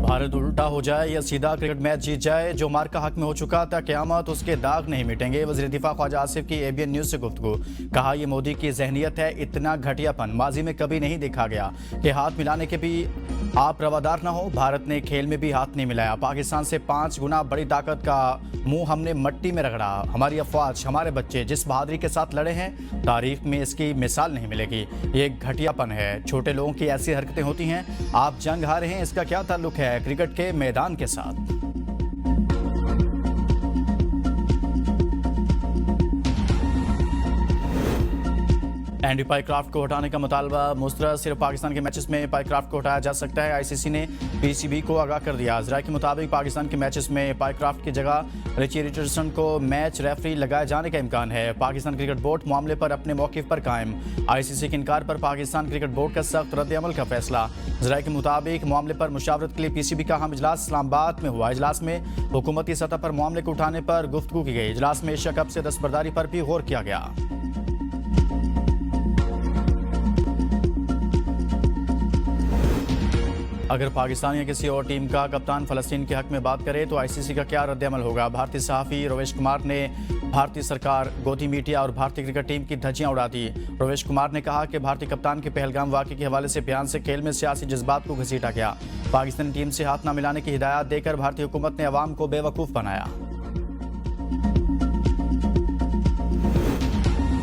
भारत उल्टा हो जाए या सीधा क्रिकेट मैच जीत जाए, जो मार का हक में हो चुका था क़यामत उसके दाग नहीं मिटेंगे। वज़ीर दिफा ख्वाजा आसिफ की एबीएन न्यूज़ से गुफ्तगू। कहा, यह मोदी की जहनियत है, इतना घटियापन माजी में कभी नहीं देखा गया कि हाथ मिलाने के भी आप रवादार ना हो। भारत ने खेल में भी हाथ नहीं मिलाया। पाकिस्तान से 5 गुना बड़ी ताकत का मुंह हमने मट्टी में रगड़ा। हमारी अफवाज, हमारे बच्चे जिस बहादुरी के साथ लड़े हैं, तारीख में इसकी मिसाल नहीं मिलेगी। ये घटियापन है। छोटे लोगों की ऐसी हरकतें होती हैं। आप जंग हारे हैं, इसका क्या ताल्लुक है क्रिकेट के मैदान के साथ? एंडी पाइक्राफ्ट को हटाने का मुतालबा मुस्तरद। सिर्फ पाकिस्तान के मैचेस में पाइक्राफ्ट को हटाया जा सकता है। आईसीसी ने पीसीबी को आगाह कर दिया। जरा के मुताबिक पाकिस्तान के मैचेस में पाइक्राफ्ट की जगह रिची रिचर्डसन को मैच रेफरी लगाए जाने का इम्कान है। पाकिस्तान क्रिकेट बोर्ड मामले पर अपने मौक़िफ़ पर कायम। आईसीसी के इनकार पर पाकिस्तान क्रिकेट बोर्ड का सख्त रद्द-ए-अमल का फैसला। जरा के मुताबिक मामले पर मुशावरत के लिए पीसीबी का अहम इजलास इस्लामाबाद में हुआ। इजलास में हुकूमती सतह पर मामले को उठाने पर गुफ्तगू की गई। इजलास में एशिया कप से दस्तबरदारी पर भी गौर किया गया। अगर पाकिस्तान या किसी और टीम का कप्तान फ़लस्तीन के हक में बात करे तो आईसीसी का क्या रद्द-ए-अमल होगा? भारतीय सहाफ़ी रवेश कुमार ने भारतीय सरकार, गोदी मीडिया और भारतीय क्रिकेट टीम की धज्जियां उड़ा दी। रवेश कुमार ने कहा कि भारतीय कप्तान के पहलगाम वाक़े के हवाले से बयान से खेल में सियासी जज्बात को घसीटा गया। पाकिस्तानी टीम से हाथ न मिलाने की हिदायत देकर भारतीय हुकूमत ने अवाम को बेवकूफ़ बनाया।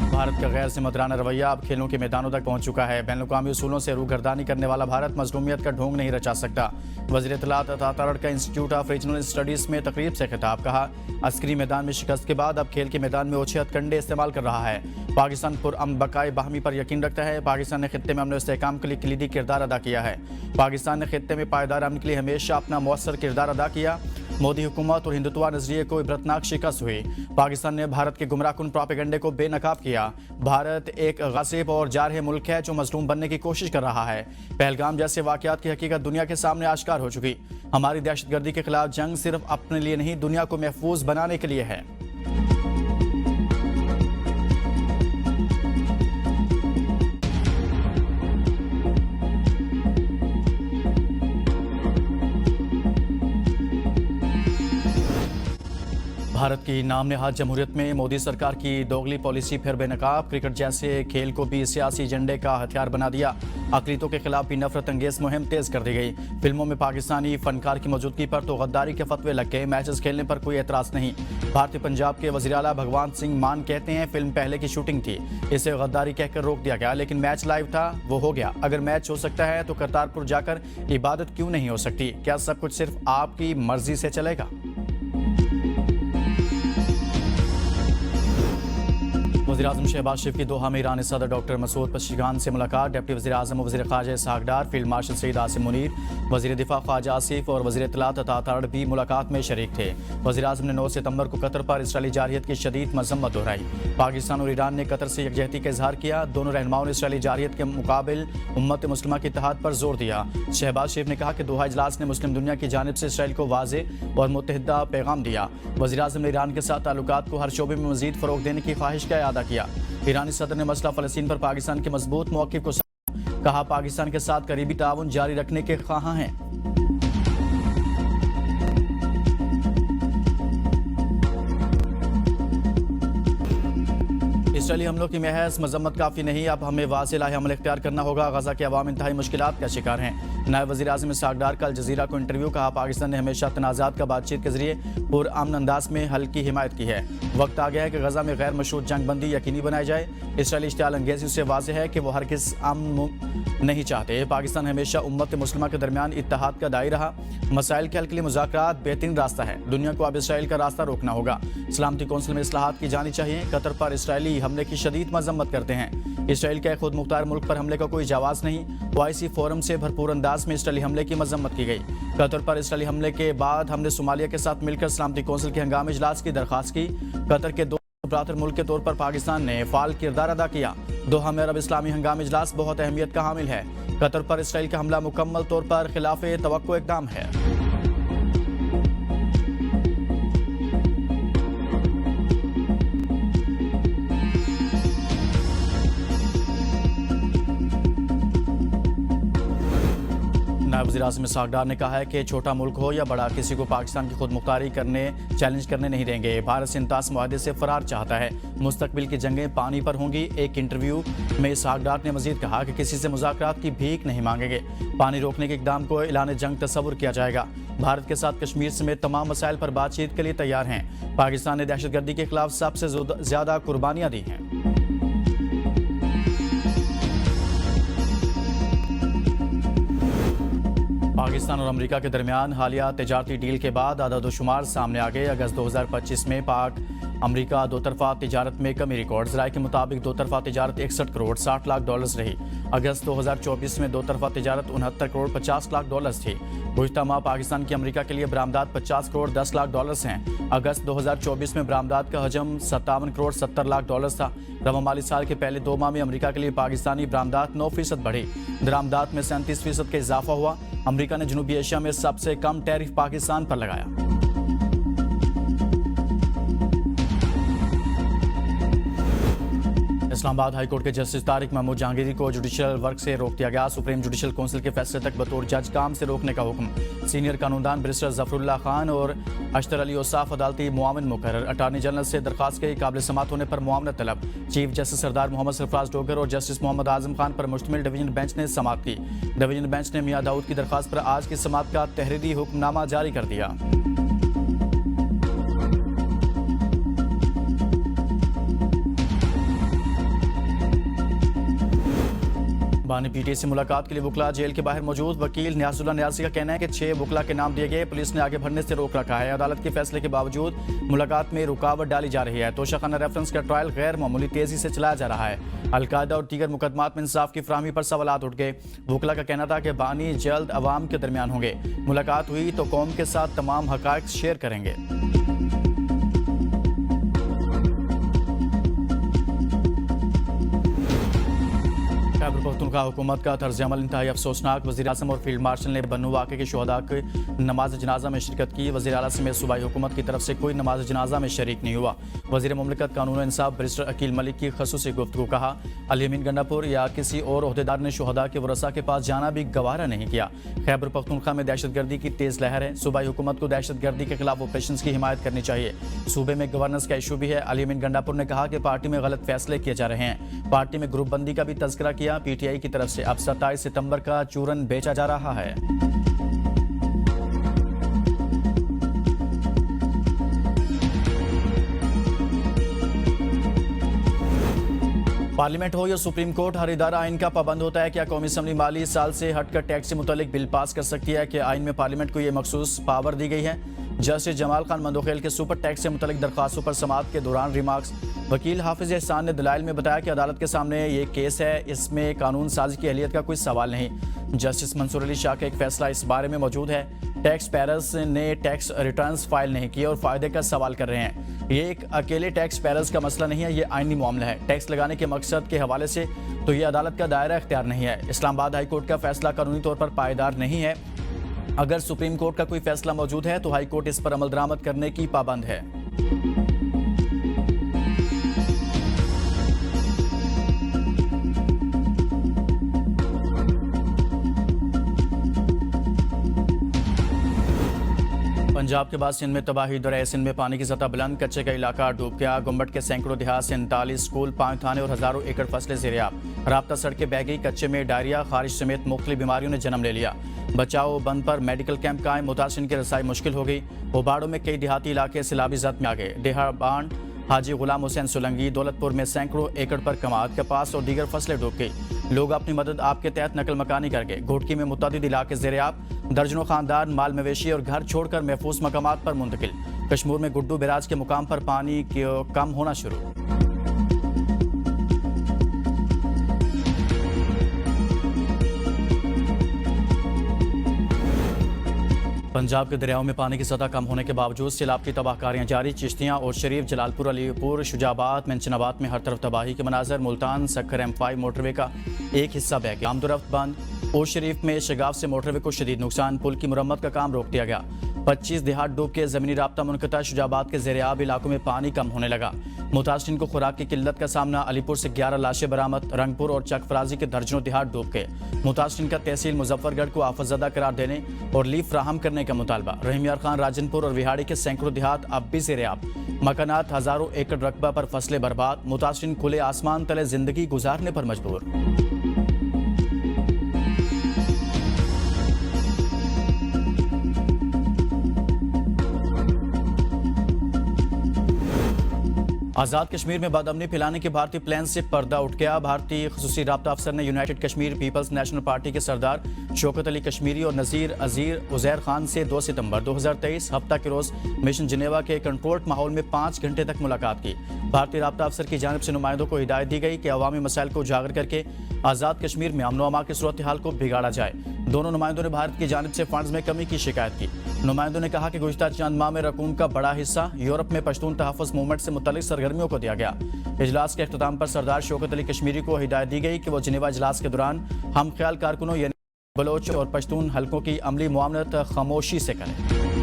भारत का गैर जिम्मेदाराना रवैया अब खेलों के मैदानों तक पहुंच चुका है। बैनुल-अक़वामी उसूलों से रूगर्दानी करने वाला भारत मज़लूमियत का ढोंग नहीं रचा सकता। वज़ीर इत्तलात अता तारड़ का इंस्टीट्यूट ऑफ रीजनल स्टडीज़ में तकरीब से खिताब। कहा, अस्करी मैदान में शिकस्त के बाद अब खेल के मैदान में ओछे हथकंडे इस्तेमाल कर रहा है। पाकिस्तान पुरअमन बकाए बाहमी पर यकीन रखता है। पाकिस्तान ने खित्ते में अमन व इस्तेहकाम के लिए कलीदी किरदार अदा किया है। पाकिस्तान ने खित्ते में पायदार अमन के लिए हमेशा अपना मौसर किरदार अदा किया। मोदी हुकूमत और हिंदुत्व नजरिए को इबरतनाक शिकस्त हुई। पाकिस्तान ने भारत के गुमराहकुन प्रोपेगेंडे को बेनकाब किया। भारत एक गासिब और जारह मुल्क है जो मजलूम बनने की कोशिश कर रहा है। पहलगाम जैसे वाकयात की हकीकत दुनिया के सामने आश्कार हो चुकी। हमारी दहशतगर्दी के खिलाफ जंग सिर्फ अपने लिए नहीं, दुनिया को महफूज बनाने के लिए है। भारत की नाम नहाद जमहूरियत में मोदी सरकार की दोगली पॉलिसी फिर बेनकाब। क्रिकेट जैसे खेल को भी सियासी एजेंडे का हथियार बना दिया। अक़लियतों के खिलाफ भी नफरत अंगेज मुहिम तेज कर दी गई। फिल्मों में पाकिस्तानी फनकार की मौजूदगी पर तो गद्दारी के फतवे लग गए। मैचेस खेलने पर कोई एतराज़ नहीं। भारतीय पंजाब के वज़ीर आला भगवंत सिंह मान कहते हैं, फिल्म पहले की शूटिंग थी, इसे गद्दारी कहकर रोक दिया गया, लेकिन मैच लाइव था, वो हो गया। अगर मैच हो सकता है तो करतारपुर जाकर इबादत क्यों नहीं हो सकती? क्या सब कुछ सिर्फ आपकी मर्जी से चलेगा? वज़ीर-ए-आज़म शहबाज शरीफ की दोहा में ईरानी सदर डॉक्टर मसूद पशगान से मुलाकात। डिप्टी वज़ीर-ए-आज़म और वज़ीर ख़ारजा इसहाक़ डार, फील्ड मार्शल सईद आसिम मुनीर, वज़ीर दिफा ख्वाजा आसिफ और वज़ीर इत्तलात अता तारड़ भी मुलाकात में शरीक थे। वज़ीर-ए-आज़म ने 9 सितंबर को कतर पर इसराइली जारहियत की शदीद मज़म्मत दोहराई। पाकिस्तान और ईरान ने कतर से यकजहती का इजहार किया। दोनों रहनुमाओं ने इसराइली जारहियत के मुकाबिल उम्मत मुस्लिमा के इत्तेहाद पर जोर दिया। शहबाज शरीफ ने कहा कि दोहा इजलास ने मुस्लिम दुनिया की जानिब से इसराइल को वाज़ेह और मुत्तहिदा पैगाम दिया। वज़ीर-ए-आज़म ने ईरान के साथ ताल्लुकात को हर शोबे में मज़ीद फ़रोग़ देने की ख्वाहिश का इआदा किया। ईरानी सदर ने मसला फ़लस्तीन पर पाकिस्तान के मजबूत मौक़िफ़ को कहा, पाकिस्तान के साथ करीबी ताउन जारी रखने के ख्वाहां हैं। इसराइली हमलों की महज मजम्मत काफ़ी नहीं, अब हमें वाज़ेह लाहे-अमल इख्तियार करना होगा। गजा के अवाम इंतहाई मुश्किलात का शिकार हैं। नायब वज़ीर-ए-आज़म इसहाक़ डार का अल जज़ीरा को इंटरव्यू। कहा, पाकिस्तान ने हमेशा तनाज़ात का बातचीत के जरिए पुरअमन अंदाज में हल की हिमायत की है। वक्त आ गया है कि गजा में गैर मशरूत जंग बंदी यकीनी बनाई जाए। इसराइली इश्तियाल अंगेज़ी से वाज़ेह है कि वो हरगिज़ अमन नहीं चाहते। पाकिस्तान हमेशा उम्मत मुस्लिमा के दरमियान इत्तेहाद का दाई रहा। मसाइल के हल के लिए मुज़ाकरात बेहतरीन रास्ता है। दुनिया को अब इसराइल का रास्ता रोकना होगा। सलामती कौंसिल में इस्लाहात की जानी चाहिए। कतर पर इसराइली हमले की शदीद मजम्मत करते हैं। इसराइल के खुद मुख्तार मुल्क पर हमले का कोई जवाज़ नहीं। ओआईसी फोरम से भरपूर अंदाज में इसराइली हमले की मजम्मत की गई। कतर पर इसराइली हमले के बाद हमने सोमालिया के साथ मिलकर सलामती कौंसिल के हंगामी इजलास की दरख्वास्त की। कतर के दो ब्रादर मुल्क के तौर पर पाकिस्तान ने फाल किरदार अदा किया। दोहा में अरब इस्लामी हंगामी इजलास बहुत अहमियत का हामिल है। कतर पर इसराइल का हमला मुकम्मल तौर पर खिलाफे तवक्को इक़दाम है। नायब वज़ीर-ए-आज़म इसहाक डार ने कहा है कि छोटा मुल्क हो या बड़ा, किसी को पाकिस्तान की खुद मुख्तारी करने चैलेंज करने नहीं देंगे। भारत सिंतास मुआहदे से फरार चाहता है, मुस्तकबिल की जंगें पानी पर होंगी। एक इंटरव्यू में इसहाक डार ने मजीद कहा कि किसी से मुज़ाकरात की भीख नहीं मांगेंगे। पानी रोकने के इक़दाम को ऐलान जंग तस्वुर किया जाएगा। भारत के साथ कश्मीर समेत तमाम मसाइल पर बातचीत के लिए तैयार हैं। पाकिस्तान ने दहशतगर्दी के खिलाफ सबसे ज़्यादा कुर्बानियाँ दी हैं। पाकिस्तान और अमेरिका के दरमियान हालिया तिजारती डील के बाद आदादोशुमार सामने आ गए। अगस्त 2025 में पाक अमेरिका दो तरफा तिजारत में कमी रिकॉर्ड। ज़राए के मुताबिक दो तरफा तिजारत 61 करोड़ 60 लाख डॉलर्स रही। अगस्त 2024 में दो तरफा तिजारत 69 करोड़ 50 लाख डॉलर्स थी। गुज़िश्ता माह पाकिस्तान की अमेरिका के लिए बरामदात 50 करोड़ 10 लाख डॉलर्स हैं। अगस्त 2024 में बरामदात का हजम 57 करोड़ 70 लाख डॉलर्स था। रवा माली साल के पहले 2 माह में अमेरिका के लिए पाकिस्तानी बरामदात 9% बढ़ी। दरामदात में 37% का इजाफा हुआ। अमेरिका ने जनूबी एशिया में सबसे कम टैरिफ पाकिस्तान पर लगाया। इस्लामाबाद हाईकोर्ट के जस्टिस तारिक महमूद जहांगीरी को जुडिशल वर्क से रोक दिया गया। सुप्रीम जुडिशल काउंसिल के फैसले तक बतौर जज काम से रोकने का हुक्म। सीनियर कानूनदान बैरिस्टर जफरुल्लाह खान और अशतर अली ओसाफ अदालती मुआविन मुकर्रर। अटार्नी जनरल से दरखास्त के काबिल समात होने पर मुआवनत तलब। चीफ जस्टिस सरदार मोहम्मद सरफराज डोगर और जस्टिस मोहम्मद आजम खान पर मुश्तमिल डिवीजन बेंच ने समात की। डिवीजन बेंच ने मियां दाऊद की दरखास्त पर आज की समात का तहरीरी हुक्मनामा जारी कर दिया। बानी पीटीए से मुलाकात के लिए वकला जेल के बाहर मौजूद। वकील न्याजुल्लाह न्याजी का कहना है कि 6 वकला के नाम दिए गए, पुलिस ने आगे बढ़ने से रोक रखा है। अदालत के फैसले के बावजूद मुलाकात में रुकावट डाली जा रही है। तोशाखाना रेफरेंस का ट्रायल गैर मामूली तेजी से चलाया जा रहा है। अलकायदा और दीगर मुकदमात में इंसाफ की फराहमी पर सवालात उठ गए। वकला का कहना था कि बानी जल्द अवाम के दरमियान होंगे। मुलाकात हुई तो कौम के साथ तमाम हकायक शेयर करेंगे। खैबर पख्तूनख्वा हुकूमत का तर्ज अमल इंतहाई अफसोसनाक। वज़ीर-ए-आज़म और फील्ड मार्शल ने बन्नू वाक़े के शुहदा की नमाज जनाजा में शिरकत की। वज़ीर आला समेत सूबाई हुकूमत की तरफ से कोई नमाज जनाजा में शरीक नहीं हुआ। वज़ीर मुमलिकत कानून इंसाफ बैरिस्टर अकील मलिक की खसूसी गुफ्तगू। कहा, अल-यमीन गंडापुर या किसी और ओहदेदार ने शुहदा के वरसा के पास जाना भी गवारा नहीं किया। खैबर पख्तूनख्वा में दहशतगर्दी की तेज़ लहर है। सूबाई हुकूमत को दहशतगर्दी के खिलाफ ऑपरेशन की हिमायत करनी चाहिए। सूबे में गवर्नेंस का इशू भी है। अल-यमीन गंडापुर ने कहा कि पार्टी में गलत फैसले किए जा रहे हैं। पार्टी में ग्रुप बंदी का भी तज़किरा किया। PTI की तरफ से अब 27 सितंबर का चूरन बेचा जा रहा है। पार्लियामेंट हो या सुप्रीम कोर्ट, हर इदारा आइन का पाबंद होता है। क्या कौमी असम्बली माली साल से हटकर टैक्स से मुतालिक बिल पास कर सकती है? कि आइन में पार्लियामेंट को यह मखसूस पावर दी गई है? जस्टिस जमाल खान मंदोखेल के सुपर टैक्स से मुतालिक दरख्वास्तों पर समाअत के दौरान रिमार्क्स। वकील हाफिज एहसान ने दलाइल में बताया कि अदालत के सामने ये केस है, इसमें कानून साजी की अहलियत का कोई सवाल नहीं। जस्टिस मंसूर अली शाह का एक फैसला इस बारे में मौजूद है। टैक्स पेयर्स ने टैक्स रिटर्न्स फाइल नहीं किए और फायदे का सवाल कर रहे हैं। ये एक अकेले टैक्स पेयर्स का मसला नहीं है, ये आइनी मामला है। टैक्स लगाने के मकसद के हवाले से तो ये अदालत का दायरा इख्तियार नहीं है। इस्लामाबाद हाई कोर्ट का फैसला कानूनी तौर पर पायदार नहीं है। अगर सुप्रीम कोर्ट का कोई फैसला मौजूद है तो हाई कोर्ट इस पर अमल दरामद करने की पाबंद है। पंजाब के बाद सिंध में तबाही दौरे। सिंध में पानी की सतह बुलंद, कच्चे का इलाका डूब गया। गुम्बट के सैकड़ों देहात, 47 स्कूल, 5 थाने और हजारों एकड़ फसलें ज़ेर-ए-आब। राब्ता सड़कें बह गई। कच्चे में डायरिया, खारिश समेत मुख्तलिफ बीमारियों ने जन्म ले लिया। बचाओ बंद पर मेडिकल कैंप कायम, मुतासिरीन की रसाई मुश्किल हो गई। होबाड़ों में कई देहाती इलाके सैलाबी जद में आ गए। डेहाबान हाजी गुलाम हुसैन सोलंगी, दौलतपुर में सैकड़ों एकड़ पर कमाद, कपास और दीगर फसलें डूब गई। लोग अपनी मदद आपके तहत नकल मकानी कर गए। घोटकी में मुतअद्दिद इलाके ज़ेर-ए-आब। दर्जनों खानदान माल मवेशी और घर छोड़कर महफूज मकामात पर मुंतकिल। कश्मीर में गुड्डू बैराज के मुकाम पर पानी कम होना शुरू। पंजाब के दरियाओं में पानी की सतह कम होने के बावजूद सैलाब की तबाहकारियां जारी। चिश्तियां और शरीफ, जलालपुर, अलीपुर, शुजाबाद, मेंशनाबाद में हर तरफ तबाही के मनाजर। मुल्तान सक्खर M5 मोटरवे का एक हिस्सा बह गया। आमदोरफ्त बंद। और शरीफ में शगाफ से मोटरवे को शदीद नुकसान। पुल की मुरम्मत का काम रोक दिया गया। 25 देहात डूब के जमीनी राब्ता मुनक़ता, शुजाबाद के ज़ेर-ए-आब इलाकों में पानी कम होने लगा। मुतासिरीन को खुराक की किल्लत का सामना, अलीपुर से 11 लाशें बरामद, रंगपुर और चकफराजी के दर्जनों देहात डूब गए। मुतासिरीन का तहसील मुजफ्फरगढ़ को आफतज़दा करार देने और लीफ फ्राहम करने का मुतालबा। रहीम यार खान, राजनपुर और विहाड़ी के सैकड़ों देहात अब भी ज़ेर-ए-आब, मकानात हज़ारों एकड़ रकबा पर फसलें बर्बाद, मुतासिरीन खुले आसमान तले जिंदगी गुजारने पर मजबूर। आज़ाद कश्मीर में बदअमनी फैलाने के भारतीय प्लान से पर्दा उठ गया। भारतीय खसूसी राब्ता अफसर ने united Kashmir people's national party के सरदार शौकत अली कश्मीरी और नज़ीर अजीर उज़ैर खान से 2 सितंबर 2023 हफ्ता के रोज़ मिशन जिनेवा के कंट्रोल्ड माहौल में 5 घंटे तक मुलाकात की। भारतीय राब्ता अफसर की जानिब से नुमाइंदों को हिदायत दी गई कि अवामी मसाइल को उजागर करके आज़ाद कश्मीर में अमन व अमा की सूरत हाल को बिगाड़ा जाए। दोनों नुमाइंदों ने भारत की जानिब से फंड्स में कमी की शिकायत की। नुमाइंदों ने कहा कि गुज़िश्ता चंद माह में रकूम का बड़ा हिस्सा यूरोप में पश्तून तहफ़्फ़ुज़ मूवमेंट से मुतल्लिक़ सरगर्मियों को दिया गया। इजलास के अख्ताम पर सरदार शौकत अली कश्मीरी को हिदायत दी गई कि वो जिनेवा इजलास के दौरान हम ख्याल कारकुनों यानी बलोच और पश्तून हल्कों की अमली मुआवनत खामोशी से करें।